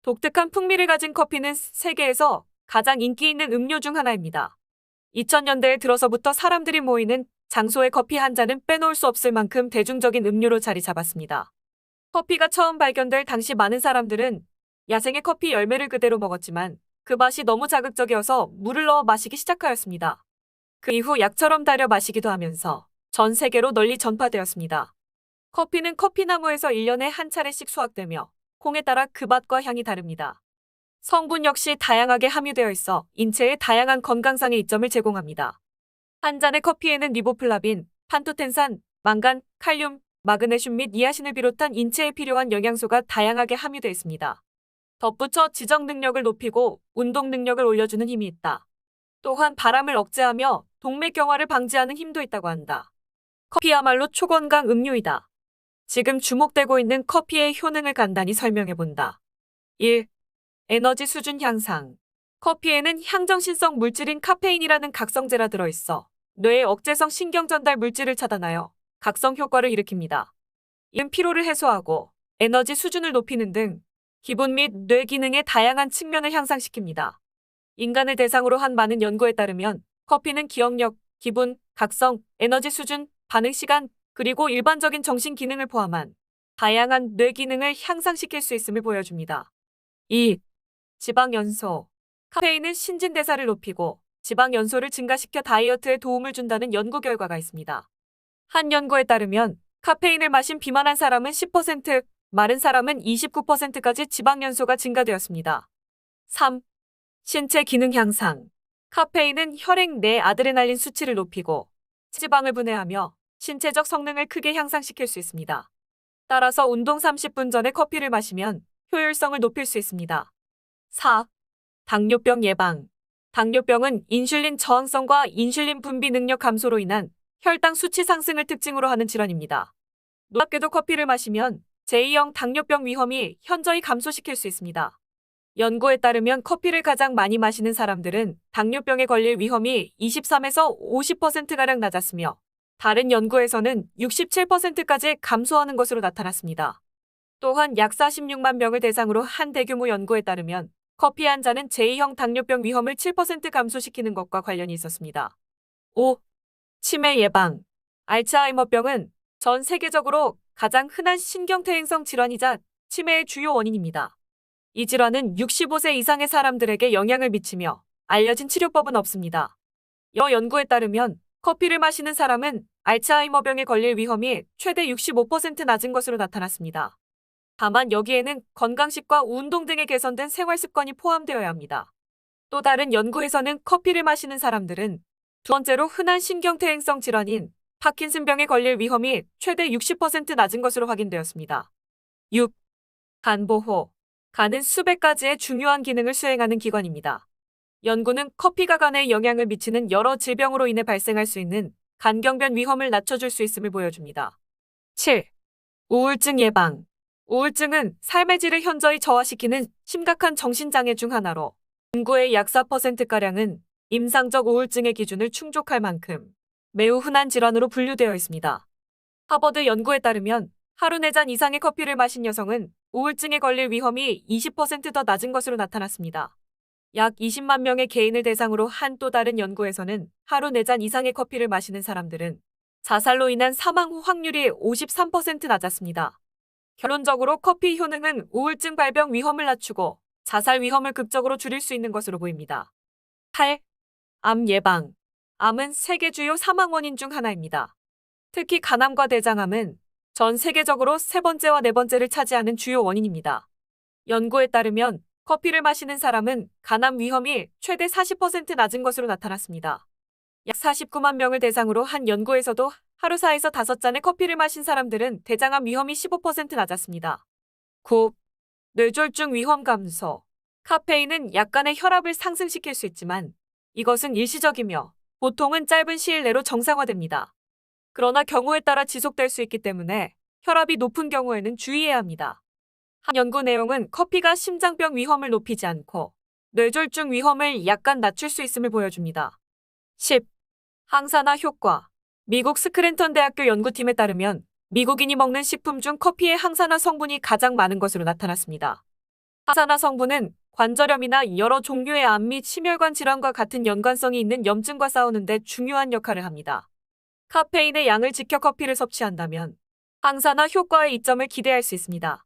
독특한 풍미를 가진 커피는 세계에서 가장 인기 있는 음료 중 하나입니다. 2000년대에 들어서부터 사람들이 모이는 장소에 커피 한 잔은 빼놓을 수 없을 만큼 대중적인 음료로 자리 잡았습니다. 커피가 처음 발견될 당시 많은 사람들은 야생의 커피 열매를 그대로 먹었지만 그 맛이 너무 자극적이어서 물을 넣어 마시기 시작하였습니다. 그 이후 약처럼 달여 마시기도 하면서 전 세계로 널리 전파되었습니다. 커피는 커피나무에서 1년에 한 차례씩 수확되며 콩에 따라 그 맛과 향이 다릅니다. 성분 역시 다양하게 함유되어 있어 인체에 다양한 건강상의 이점을 제공합니다. 한 잔의 커피에는 리보플라빈, 판토텐산, 망간, 칼륨, 마그네슘 및 니아신을 비롯한 인체에 필요한 영양소가 다양하게 함유되어 있습니다. 덧붙여 지적 능력을 높이고 운동 능력을 올려주는 힘이 있다. 또한 바람을 억제하며 동맥경화를 방지하는 힘도 있다고 한다. 커피야말로 초건강 음료이다. 지금 주목되고 있는 커피의 효능을 간단히 설명해본다. 1. 에너지 수준 향상. 커피에는 향정신성 물질인 카페인이라는 각성제가 들어있어 뇌의 억제성 신경전달 물질을 차단하여 각성 효과를 일으킵니다. 이는 피로를 해소하고 에너지 수준을 높이는 등 기분 및 뇌 기능의 다양한 측면을 향상시킵니다. 인간을 대상으로 한 많은 연구에 따르면 커피는 기억력, 기분, 각성, 에너지 수준, 반응 시간, 그리고 일반적인 정신 기능을 포함한 다양한 뇌 기능을 향상시킬 수 있음을 보여줍니다. 2. 지방 연소. 카페인은 신진대사를 높이고 지방 연소를 증가시켜 다이어트에 도움을 준다는 연구 결과가 있습니다. 한 연구에 따르면 카페인을 마신 비만한 사람은 10%, 마른 사람은 29%까지 지방 연소가 증가되었습니다. 3. 신체 기능 향상. 카페인은 혈액 내 아드레날린 수치를 높이고 지방을 분해하며 신체적 성능을 크게 향상시킬 수 있습니다. 따라서 운동 30분 전에 커피를 마시면 효율성을 높일 수 있습니다. 4. 당뇨병 예방. 당뇨병은 인슐린 저항성과 인슐린 분비 능력 감소로 인한 혈당 수치 상승을 특징으로 하는 질환입니다. 놀랍게도 커피를 마시면 제2형 당뇨병 위험이 현저히 감소시킬 수 있습니다. 연구에 따르면 커피를 가장 많이 마시는 사람들은 당뇨병에 걸릴 위험이 23에서 50%가량 낮았으며 다른 연구에서는 67%까지 감소하는 것으로 나타났습니다. 또한 약 46만 명을 대상으로 한 대규모 연구에 따르면 커피 한 잔은 제2형 당뇨병 위험을 7% 감소시키는 것과 관련이 있었습니다. 5. 치매 예방. 알츠하이머병은 전 세계적으로 가장 흔한 신경퇴행성 질환이자 치매의 주요 원인입니다. 이 질환은 65세 이상의 사람들에게 영향을 미치며 알려진 치료법은 없습니다. 여러 연구에 따르면 커피를 마시는 사람은 알츠하이머병에 걸릴 위험이 최대 65% 낮은 것으로 나타났습니다. 다만 여기에는 건강식과 운동 등에 개선된 생활습관이 포함되어야 합니다. 또 다른 연구에서는 커피를 마시는 사람들은 두 번째로 흔한 신경퇴행성 질환인 파킨슨병에 걸릴 위험이 최대 60% 낮은 것으로 확인되었습니다. 6. 간 보호. 간은 수백 가지의 중요한 기능을 수행하는 기관입니다. 연구는 커피가 간에 영향을 미치는 여러 질병으로 인해 발생할 수 있는 간경변 위험을 낮춰줄 수 있음을 보여줍니다. 7. 우울증 예방. 우울증은 삶의 질을 현저히 저하시키는 심각한 정신장애 중 하나로 인구의 약 4%가량은 임상적 우울증의 기준을 충족할 만큼 매우 흔한 질환으로 분류되어 있습니다. 하버드 연구에 따르면 하루 4잔 이상의 커피를 마신 여성은 우울증에 걸릴 위험이 20% 더 낮은 것으로 나타났습니다. 약 20만 명의 개인을 대상으로 한 또 다른 연구에서는 하루 4잔 이상의 커피를 마시는 사람들은 자살로 인한 사망 후 확률이 53% 낮았습니다. 결론적으로 커피 효능은 우울증 발병 위험을 낮추고 자살 위험을 극적으로 줄일 수 있는 것으로 보입니다. 8. 암 예방. 암은 세계 주요 사망 원인 중 하나입니다. 특히 간암과 대장암은 전 세계적으로 세 번째와 네 번째를 차지하는 주요 원인입니다. 연구에 따르면 커피를 마시는 사람은 간암 위험이 최대 40% 낮은 것으로 나타났습니다. 약 49만 명을 대상으로 한 연구에서도 하루 4에서 5잔의 커피를 마신 사람들은 대장암 위험이 15% 낮았습니다. 9. 뇌졸중 위험 감소. 카페인은 약간의 혈압을 상승시킬 수 있지만 이것은 일시적이며 보통은 짧은 시일 내로 정상화됩니다. 그러나 경우에 따라 지속될 수 있기 때문에 혈압이 높은 경우에는 주의해야 합니다. 한 연구 내용은 커피가 심장병 위험을 높이지 않고 뇌졸중 위험을 약간 낮출 수 있음을 보여줍니다. 10. 항산화 효과. 미국 스크랜턴 대학교 연구팀에 따르면 미국인이 먹는 식품 중 커피의 항산화 성분이 가장 많은 것으로 나타났습니다. 항산화 성분은 관절염이나 여러 종류의 암 및 심혈관 질환과 같은 연관성이 있는 염증과 싸우는 데 중요한 역할을 합니다. 카페인의 양을 지켜 커피를 섭취한다면 항산화 효과의 이점을 기대할 수 있습니다.